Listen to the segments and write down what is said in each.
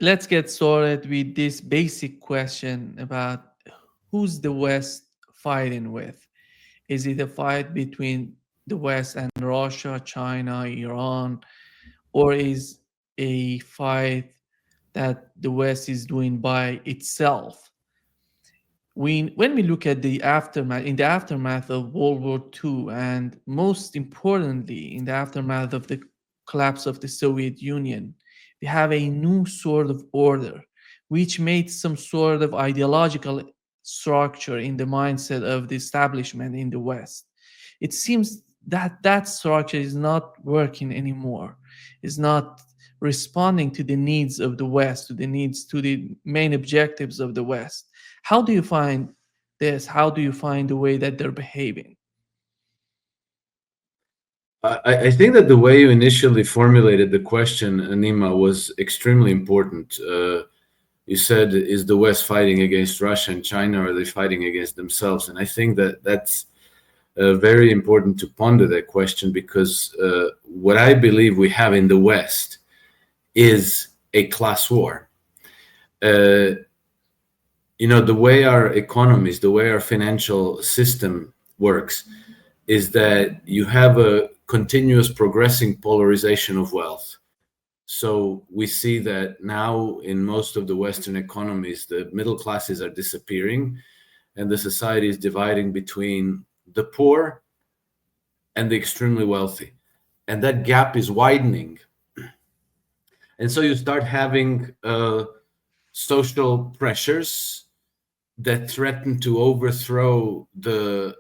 let's get started with this basic question about who's the West fighting with? Is it a fight between the West and Russia, China, Iran, or is a fight that the West is doing by itself? When we look at the aftermath, in the aftermath of World War II, and most importantly, in the aftermath of the collapse of the Soviet Union, we have a new sort of order, which made some sort of ideological structure in the mindset of the establishment in the West. It seems that that structure is not working anymore, is not responding to the needs of the West, to the needs, to the main objectives of the West. How do you find this? How do you find the way that they're behaving? I think that the way you initially formulated the question, Anima, was extremely important. You said, is the West fighting against Russia and China, or are they fighting against themselves? And I think that that's very important to ponder that question, because what I believe we have in the West is a class war. The way our economies, the way our financial system works, is that you have a continuous progressing polarization of wealth. So we see that now in most of the Western economies, the middle classes are disappearing and the society is dividing between the poor and the extremely wealthy. And that gap is widening. And so you start having social pressures that threaten to overthrow the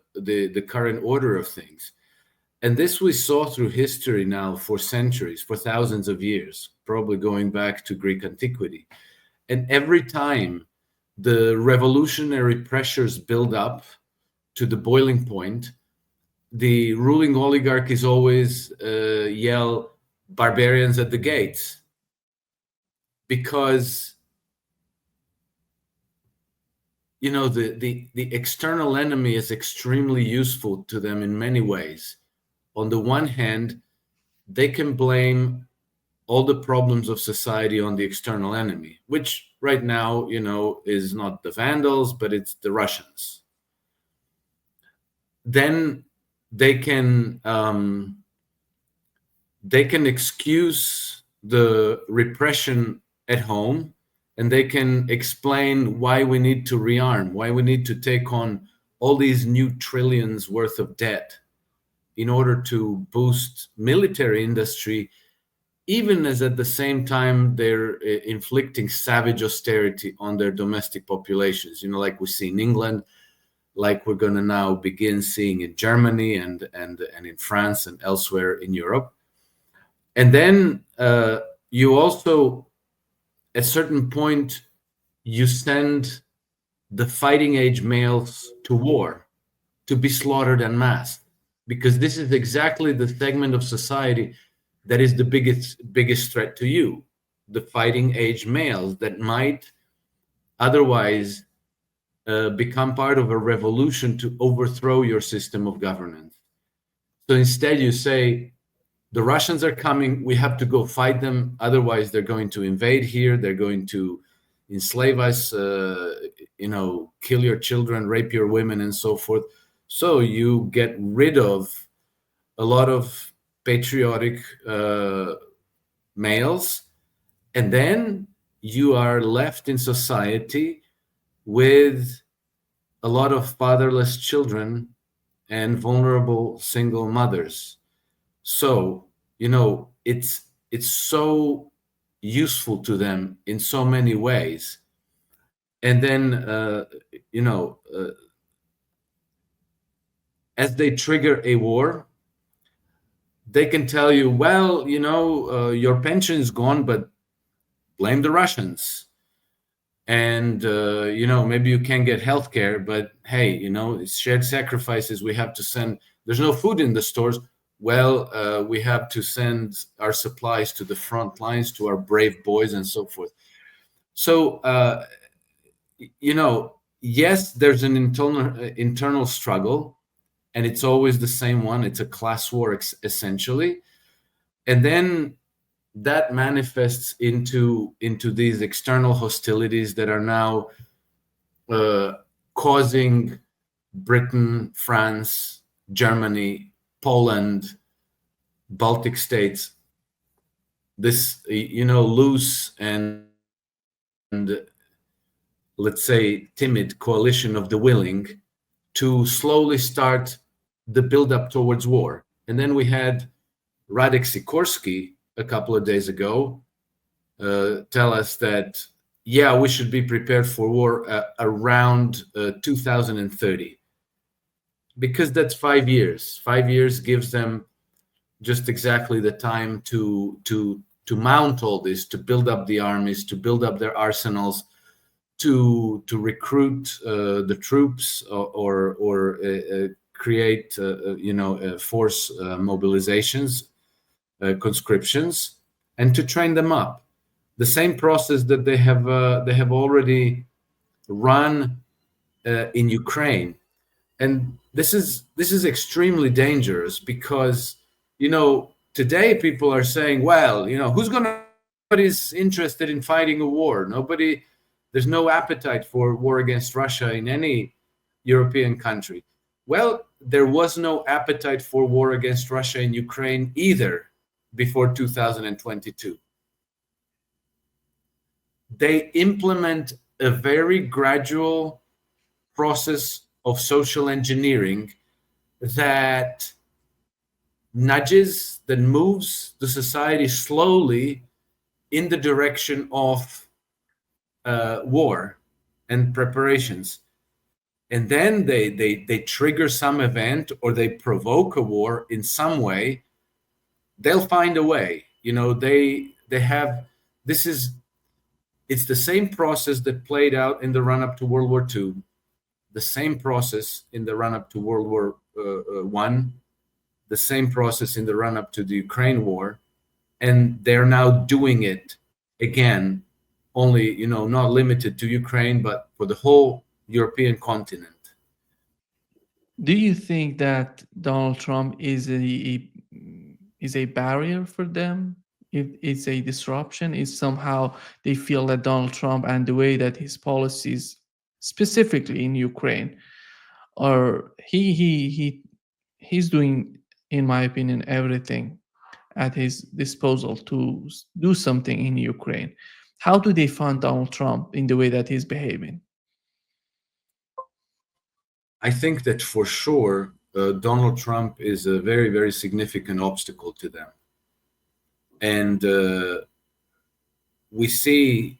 current order of things. And this we saw through history now for centuries, for thousands of years, probably going back to Greek antiquity. And every time the revolutionary pressures build up to the boiling point, the ruling oligarchies always yell, "Barbarians at the gates," because the external enemy is extremely useful to them in many ways. On the one hand, they can blame all the problems of society on the external enemy, which right now, is not the Vandals, but it's the Russians. Then they can excuse the repression at home, and they can explain why we need to rearm, why we need to take on all these new trillions worth of debt in order to boost military industry, even as at the same time they're inflicting savage austerity on their domestic populations, like we see in England, like we're going to now begin seeing in Germany and in France and elsewhere in Europe. And then you also, at a certain point, you send the fighting age males to war to be slaughtered en masse, because this is exactly the segment of society that is the biggest threat to you, the fighting age males that might otherwise become part of a revolution to overthrow your system of governance. So instead you say, the Russians are coming, we have to go fight them, otherwise they're going to invade here, they're going to enslave us, kill your children, rape your women, and so forth. So you get rid of a lot of patriotic males, and then you are left in society with a lot of fatherless children and vulnerable single mothers. So, it's so useful to them in so many ways. And then, as they trigger a war, they can tell you, well, your pension is gone, but blame the Russians. And, maybe you can't get healthcare, but hey, it's shared sacrifices. We have to send, there's no food in the stores. Well, we have to send our supplies to the front lines, to our brave boys, and so forth. So, yes, there's an internal struggle, and it's always the same one. It's a class war, essentially. And then that manifests into these external hostilities that are now uh, causing Britain, France, Germany, Poland, Baltic states, this loose and, let's say, timid coalition of the willing to slowly start the buildup towards war. And then we had Radek Sikorsky a couple of days ago tell us that, yeah, we should be prepared for war around 2030, because that's 5 years. 5 years gives them just exactly the time to mount all this, to build up the armies, to build up their arsenals, to recruit the troops, or create force mobilizations, conscriptions, and to train them up. The same process that they have already run in Ukraine. And this is extremely dangerous, because today people are saying, well, nobody's interested in fighting a war. There's no appetite for war against Russia in any European country. Well, there was no appetite for war against Russia in Ukraine either before 2022. They implement a very gradual process of social engineering that nudges, that moves the society slowly in the direction of war and preparations. And then they trigger some event, or they provoke a war in some way. They'll find a way. They have this is It's the same process that played out in the run up to World War II, the same process in the run up to World War One, the same process in the run up to the Ukraine war, and they're now doing it again, only not limited to Ukraine, but for the whole European continent. Do you think that Donald Trump is a barrier for them? It's a disruption? Is somehow they feel that Donald Trump and the way that his policies, specifically in Ukraine, or he's doing, in my opinion, everything at his disposal to do something in Ukraine. How do they fund Donald Trump in the way that he's behaving? I think that for sure, Donald Trump is a very, very significant obstacle to them. And we see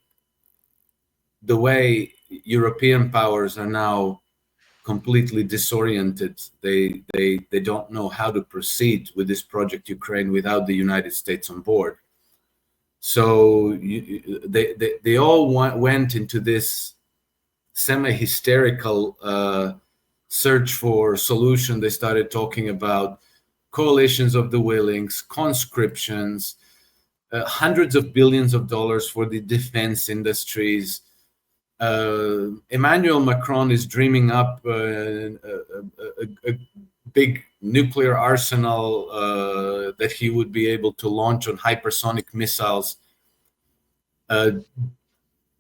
the way European powers are now completely disoriented. They don't know how to proceed with this project Ukraine without the United States on board. So they all went into this semi-hysterical search for solution. They started talking about coalitions of the willings, conscriptions, hundreds of billions of dollars for the defense industries. Emmanuel Macron is dreaming up a big nuclear arsenal that he would be able to launch on hypersonic missiles.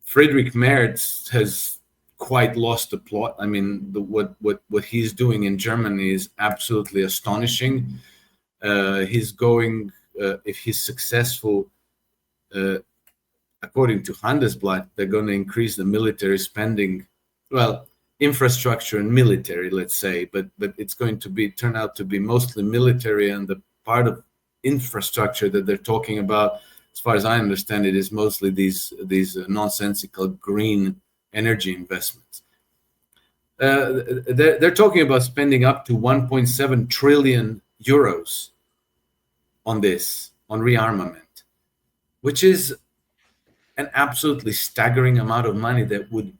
Friedrich Merz has quite lost the plot. I mean, what he's doing in Germany is absolutely astonishing. He's going, if he's successful, according to Handelsblatt, they're going to increase the military spending, well, infrastructure and military, let's say, but it's going to turn out to be mostly military, and the part of infrastructure that they're talking about, as far as I understand it, is mostly these nonsensical green energy investments. They're talking about spending up to 1.7 trillion euros on rearmament, which is an absolutely staggering amount of money that would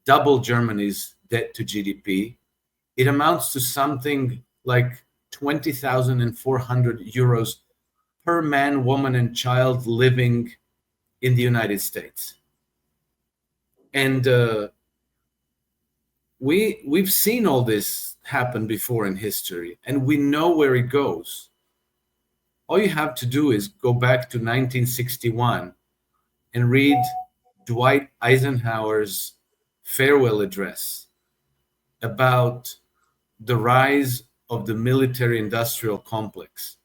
double Germany's debt to GDP. It amounts to something like 20,400 euros per man, woman, and child living in the United States. And we've seen all this happen before in history, and we know where it goes. All you have to do is go back to 1961 and read Dwight Eisenhower's farewell address about the rise of the military industrial complex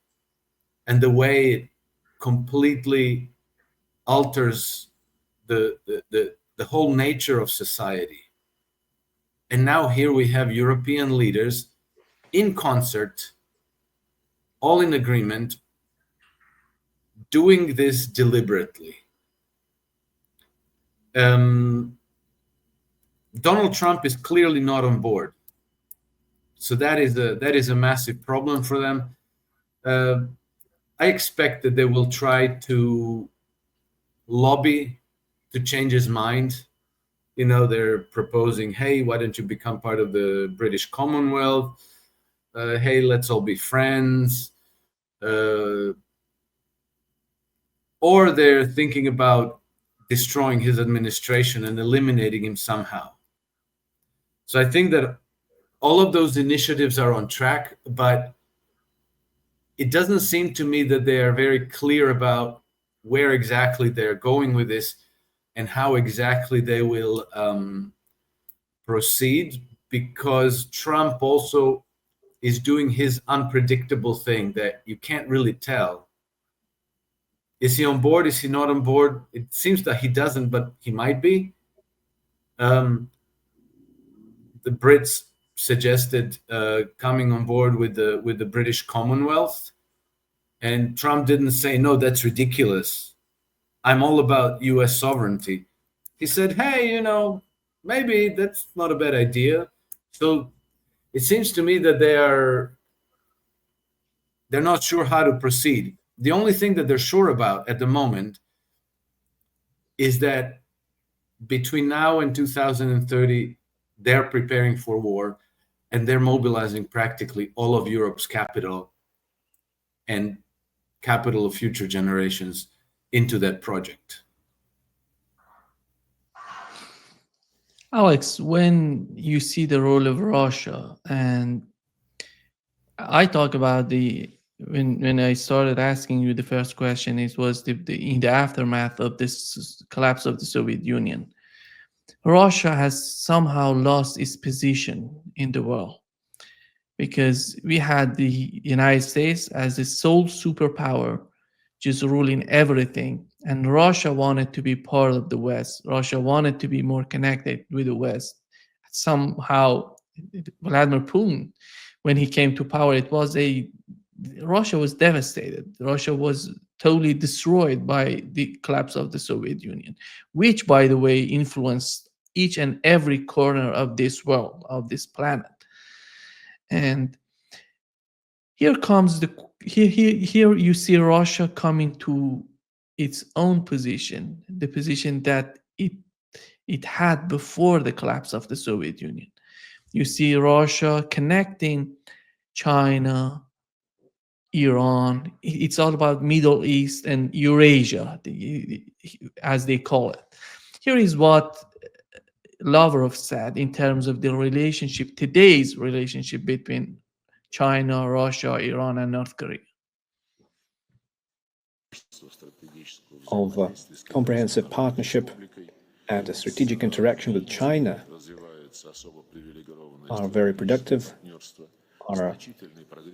and the way it completely alters the whole nature of society. And now here we have European leaders in concert, all in agreement, doing this deliberately. Um, Donald Trump is clearly not on board, so that is a massive problem for them. Uh, I expect that they will try to lobby to change his mind. You know, they're proposing, hey, why don't you become part of the British Commonwealth? Hey, let's all be friends. Uh, or they're thinking about destroying his administration and eliminating him somehow. So I think that all of those initiatives are on track, but it doesn't seem to me that they are very clear about where exactly they're going with this and how exactly they will proceed, because Trump also is doing his unpredictable thing that you can't really tell. Is he on board? Is he not on board? It seems that he doesn't, but he might be. Um, the Brits suggested coming on board with the British Commonwealth, and Trump didn't say no. That's ridiculous. I'm all about U.S. sovereignty. He said, hey, maybe that's not a bad idea. So it seems to me that they're not sure how to proceed. The only thing that they're sure about at the moment is that between now and 2030, they're preparing for war and they're mobilizing practically all of Europe's capital and capital of future generations into that project. Alex, when you see the role of Russia, and I talk about when I started asking you the first question, it was in the aftermath of this collapse of the Soviet Union. Russia has somehow lost its position in the world because we had the United States as the sole superpower, just ruling everything. And Russia wanted to be part of the West. Russia wanted to be more connected with the West. Somehow, Vladimir Putin, when he came to power, Russia was devastated. Russia was totally destroyed by the collapse of the Soviet Union, which, by the way, influenced each and every corner of this world, of this planet. And here comes here you see Russia coming to its own position, the position that it had before the collapse of the Soviet Union. You see Russia connecting China, Iran. It's all about Middle East and Eurasia, as they call it. Here is what Lavrov said in terms of the relationship, today's relationship between China, Russia, Iran, and North Korea. Of comprehensive partnership and a strategic interaction with China are very productive. Our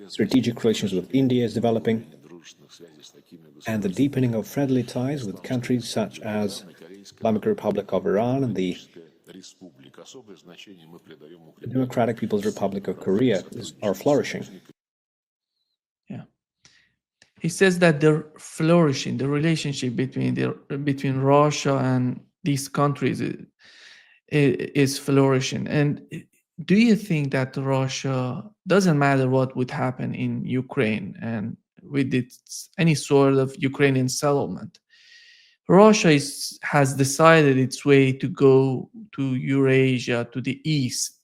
strategic relations with India is developing, and the deepening of friendly ties with countries such as Islamic Republic of Iran and the Democratic People's Republic of Korea are flourishing. Yeah. He says that they're flourishing, the relationship between Russia and these countries is flourishing. And do you think that Russia, doesn't matter what would happen in Ukraine and with any sort of Ukrainian settlement, Russia has decided its way to go to Eurasia, to the east?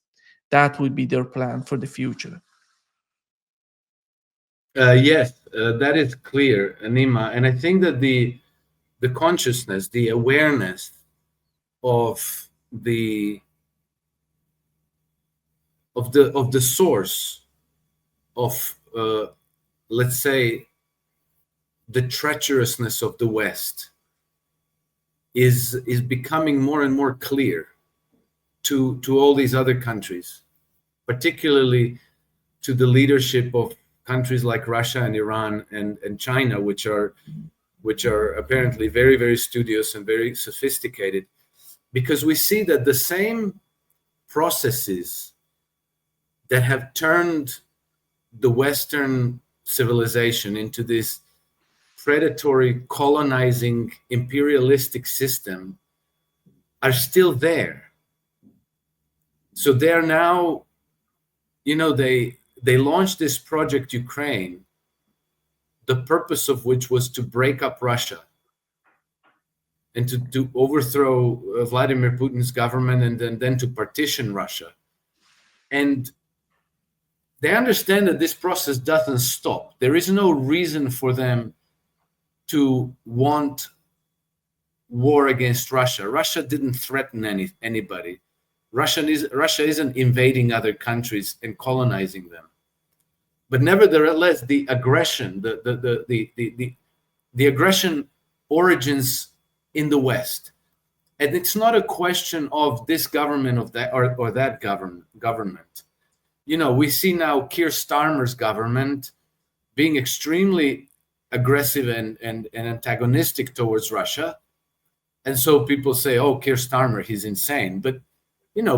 That would be their plan for the future. Yes, that is clear, Anima, and I think that the consciousness, the awareness of the source of let's say the treacherousness of the West is becoming more and more clear to all these other countries, particularly to the leadership of countries like Russia and Iran and China, which are apparently very, very studious and very sophisticated, because we see that the same processes that have turned the Western civilization into this predatory, colonizing, imperialistic system are still there. So they are now, they launched this project Ukraine, the purpose of which was to break up Russia and to overthrow Vladimir Putin's government, and then to partition Russia. And they understand that this process doesn't stop. There is no reason for them to want war against Russia. Russia didn't threaten anybody. Russia isn't invading other countries and colonizing them. But nevertheless, the aggression, the aggression origins in the West. And it's not a question of this government of that or that government. We see now Keir Starmer's government being extremely aggressive and antagonistic towards Russia. And so people say, oh, Keir Starmer, he's insane. But,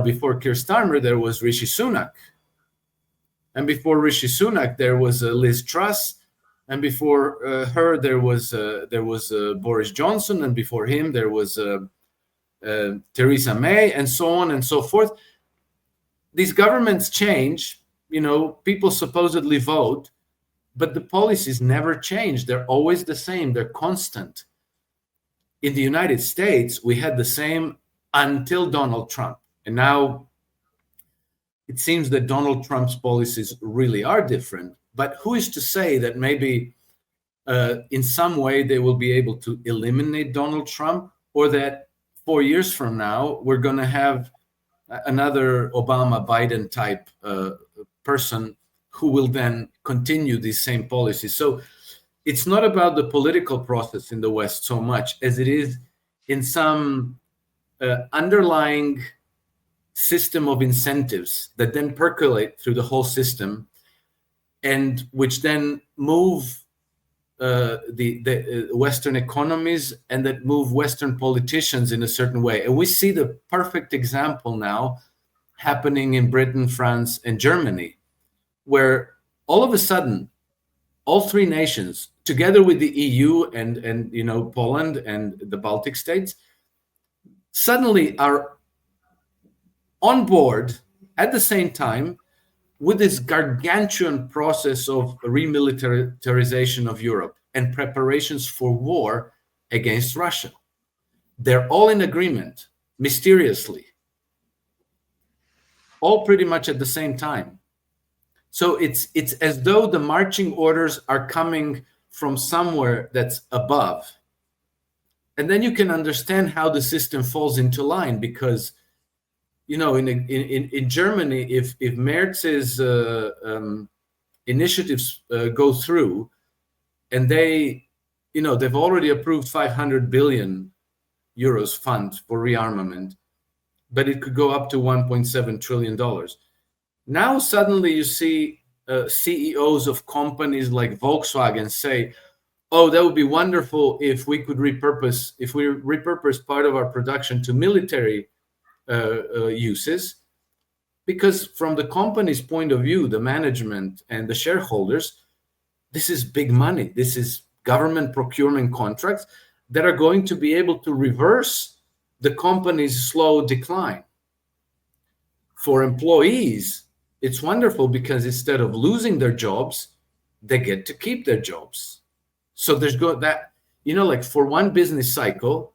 before Keir Starmer, there was Rishi Sunak. And before Rishi Sunak, there was Liz Truss. And before her, there was Boris Johnson. And before him, there was Theresa May, and so on and so forth. These governments change, people supposedly vote, but the policies never change. They're always the same. They're constant. In the United States, we had the same until Donald Trump. And now it seems that Donald Trump's policies really are different. But who is to say that maybe in some way they will be able to eliminate Donald Trump, or that 4 years from now we're going to have another Obama-Biden type person who will then continue these same policies. So it's not about the political process in the West so much as it is in some underlying system of incentives that then percolate through the whole system, and which then move the Western economies, and that move Western politicians in a certain way. And we see the perfect example now happening in Britain, France, and Germany, where all of a sudden, all three nations, together with the EU and Poland and the Baltic states, suddenly are on board at the same time with this gargantuan process of remilitarization of Europe and preparations for war against Russia. They're all in agreement, mysteriously, all pretty much at the same time. So it's as though the marching orders are coming from somewhere that's above. And then you can understand how the system falls into line, because in Germany, if Merz's initiatives go through, and they've already approved 500 billion euros fund for rearmament, but it could go up to $1.7 trillion. Now suddenly you see CEOs of companies like Volkswagen say, oh, that would be wonderful if we could repurpose part of our production to military uses, because from the company's point of view, the management and the shareholders, this is big money. This is government procurement contracts that are going to be able to reverse the company's slow decline. For employees, it's wonderful because instead of losing their jobs, they get to keep their jobs. So there's like for one business cycle,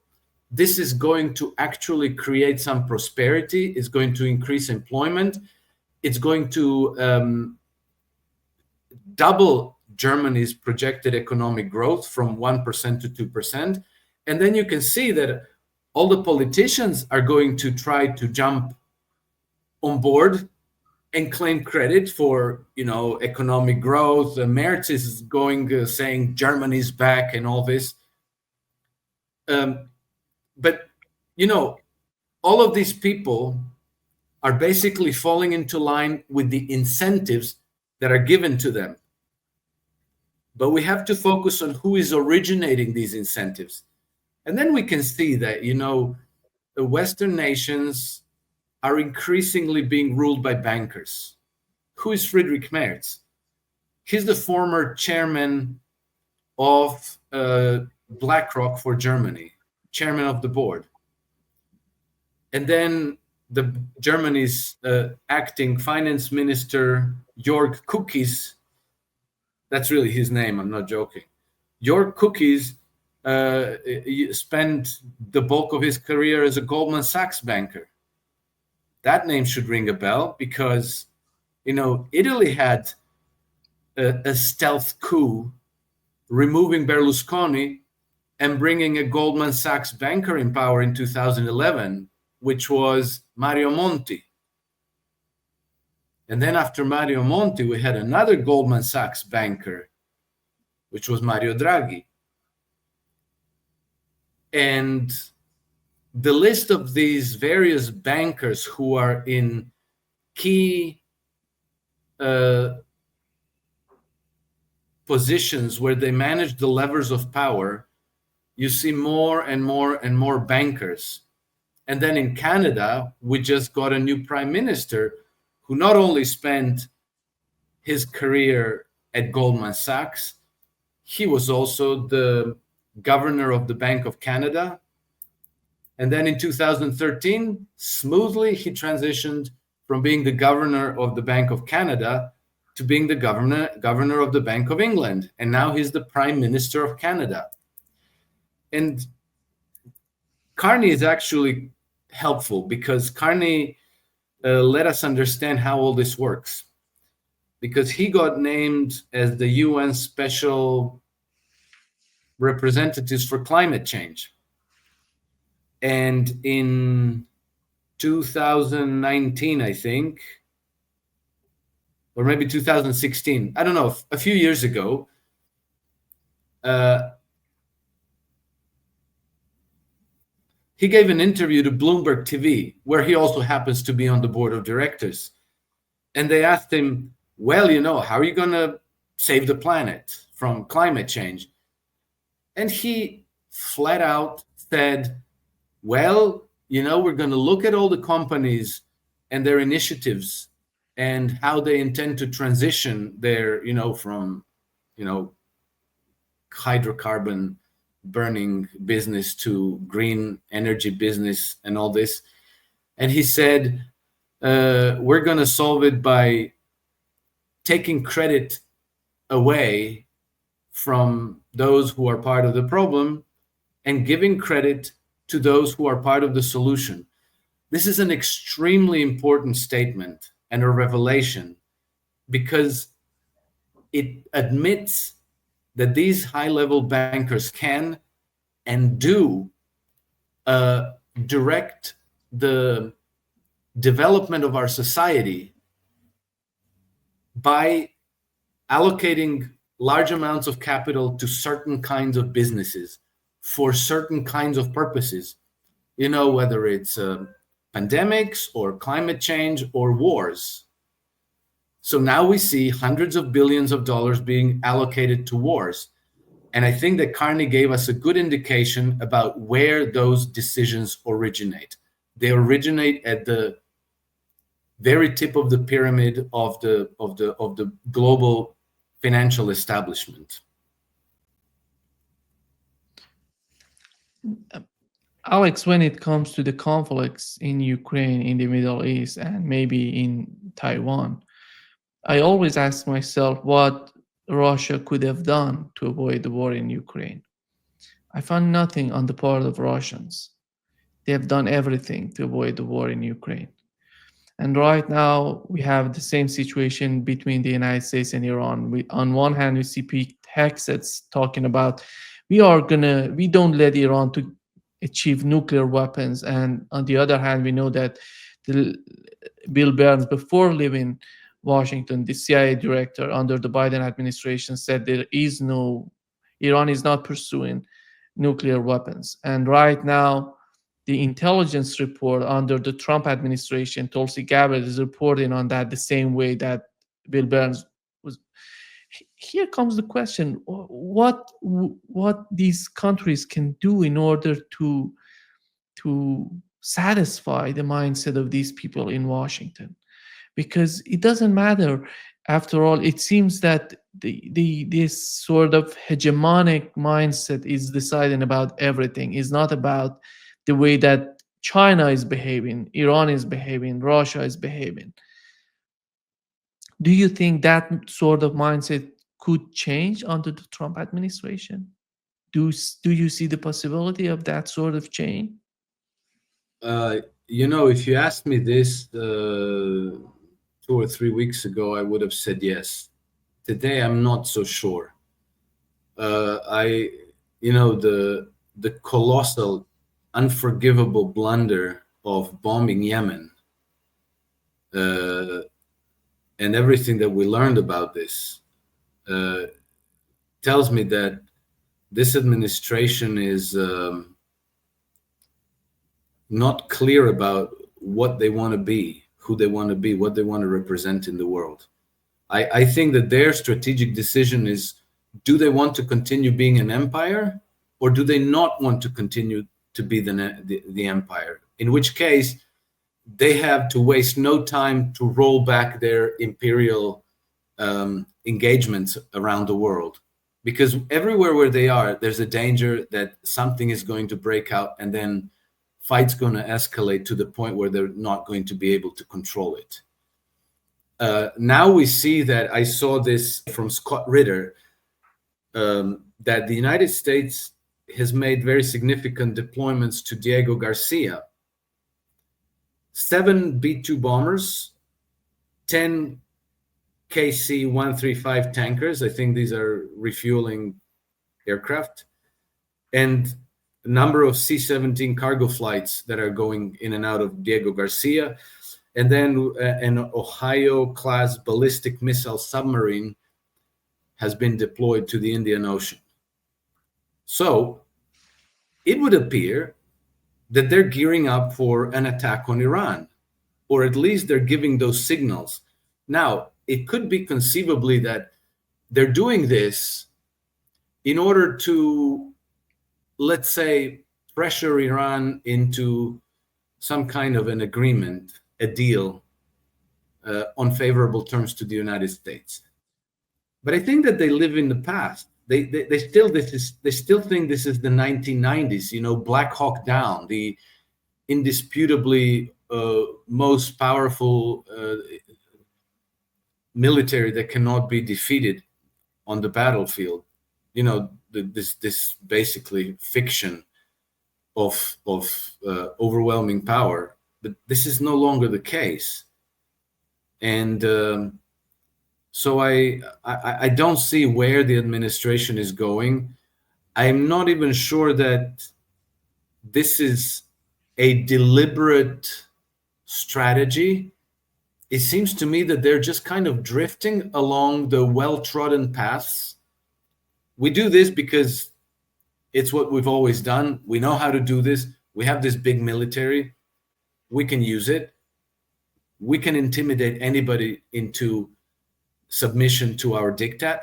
this is going to actually create some prosperity. It's going to increase employment. It's going to double Germany's projected economic growth from 1% to 2%. And then you can see that all the politicians are going to try to jump on board and claim credit for, economic growth. Merz is going saying Germany's back and all this. But all of these people are basically falling into line with the incentives that are given to them. But we have to focus on who is originating these incentives. And then we can see that, the Western nations are increasingly being ruled by bankers. Who is Friedrich Merz? He's the former chairman of BlackRock for Germany, chairman of the board. And then Germany's acting finance minister, Jörg Kukies, that's really his name, I'm not joking. Jörg Kukies spent the bulk of his career as a Goldman Sachs banker. That name should ring a bell because, Italy had a stealth coup, removing Berlusconi and bringing a Goldman Sachs banker in power in 2011, which was Mario Monti. And then after Mario Monti, we had another Goldman Sachs banker, which was Mario Draghi. And the list of these various bankers who are in key positions where they manage the levers of power, you see more and more and more bankers. And then in Canada, we just got a new prime minister who not only spent his career at Goldman Sachs, he was also the governor of the Bank of Canada. And then in 2013, smoothly, he transitioned from being the governor of the Bank of Canada to being the governor of the Bank of England. And now he's the prime minister of Canada. And Carney is actually helpful because Carney let us understand how all this works. Because he got named as the UN Special Representatives for Climate Change. And in 2019, I think, or maybe 2016, I don't know, a few years ago, he gave an interview to Bloomberg TV, where he also happens to be on the board of directors. And they asked him, well, how are you going to save the planet from climate change? And he flat out said, well, we're going to look at all the companies and their initiatives and how they intend to transition their, from, hydrocarbon burning business to green energy business and all this. And he said, we're going to solve it by taking credit away from those who are part of the problem and giving credit to those who are part of the solution. This is an extremely important statement and a revelation because it admits that these high-level bankers can and do direct the development of our society by allocating large amounts of capital to certain kinds of businesses for certain kinds of purposes, whether it's pandemics or climate change or wars. So now we see hundreds of billions of dollars being allocated to wars. And I think that Carney gave us a good indication about where those decisions originate. They originate at the very tip of the pyramid of the global financial establishment. Alex, when it comes to the conflicts in Ukraine, in the Middle East, and maybe in Taiwan, I always ask myself what Russia could have done to avoid the war in Ukraine. I found nothing on the part of Russians. They have done everything to avoid the war in Ukraine. And right now, we have the same situation between the United States and Iran. On one hand, we see Pete Hegseth talking about we don't let Iran to achieve nuclear weapons. And on the other hand, we know that Bill Burns, before leaving Washington, the CIA director under the Biden administration, said Iran is not pursuing nuclear weapons. And right now, the intelligence report under the Trump administration, Tulsi Gabbard, is reporting on that the same way that Bill Burns was. Here comes the question: what these countries can do in order to satisfy the mindset of these people in Washington, because it doesn't matter. After all, it seems that this sort of hegemonic mindset is deciding about everything. It's not about the way that China is behaving, Iran is behaving, Russia is behaving. Do you think that sort of mindset could change under the Trump administration? Do you see the possibility of that sort of change? If you asked me this 2 or 3 weeks ago, I would have said yes. Today, I'm not so sure. The colossal, unforgivable blunder of bombing Yemen, and everything that we learned about this, tells me that this administration is not clear about what they want to be, who they want to be, what they want to represent in the world. I think that their strategic decision is, do they want to continue being an empire, or do they not want to continue to be the empire? In which case, they have to waste no time to roll back their imperial engagements around the world. Because everywhere where they are, there's a danger that something is going to break out, and then fight's going to escalate to the point where they're not going to be able to control it. Now we see that, I saw this from Scott Ritter, that the United States has made very significant deployments to Diego Garcia. 7 B-2 bombers, 10 KC-135 tankers, I think these are refueling aircraft, and a number of C-17 cargo flights that are going in and out of Diego Garcia, and then an Ohio-class ballistic missile submarine has been deployed to the Indian Ocean. So it would appear that they're gearing up for an attack on Iran, or at least they're giving those signals. Now, it could be conceivably that they're doing this in order to, let's say, pressure Iran into some kind of an agreement, a deal on favorable terms to the United States. But I think that they live in the past. They still think this is the 1990s. Black Hawk Down, the indisputably most powerful military that cannot be defeated on the battlefield. This basically fiction of overwhelming power. But this is no longer the case, and so I don't see where the administration is going. I'm not even sure that this is a deliberate strategy. It seems to me that they're just kind of drifting along the well-trodden paths. We do this because it's what we've always done. We know how to do this. We have this big military. We can use it. We can intimidate anybody into submission to our diktat.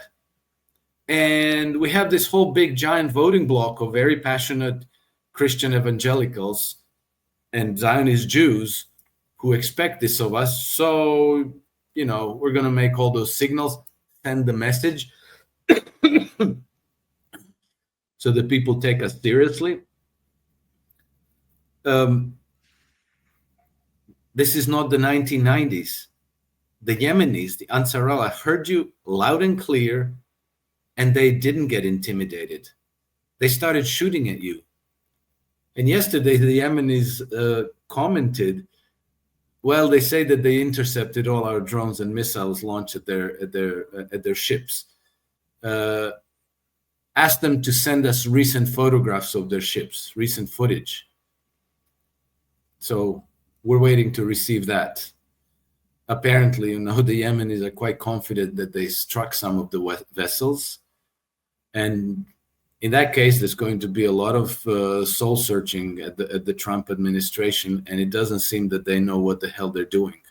And we have this whole big giant voting bloc of very passionate Christian evangelicals and Zionist Jews who expect this of us. So, we're going to make all those signals, send the message so that people take us seriously. This is not the 1990s. The Yemenis, the Ansar Allah, heard you loud and clear, and they didn't get intimidated. They started shooting at you. And yesterday, the Yemenis commented, well, they say that they intercepted all our drones and missiles launched at their ships. Ask them to send us recent photographs of their ships, recent footage. So we're waiting to receive that. apparently, the Yemenis are quite confident that they struck some of the vessels. And in that case, there's going to be a lot of soul searching at the Trump administration, and it doesn't seem that they know what the hell they're doing.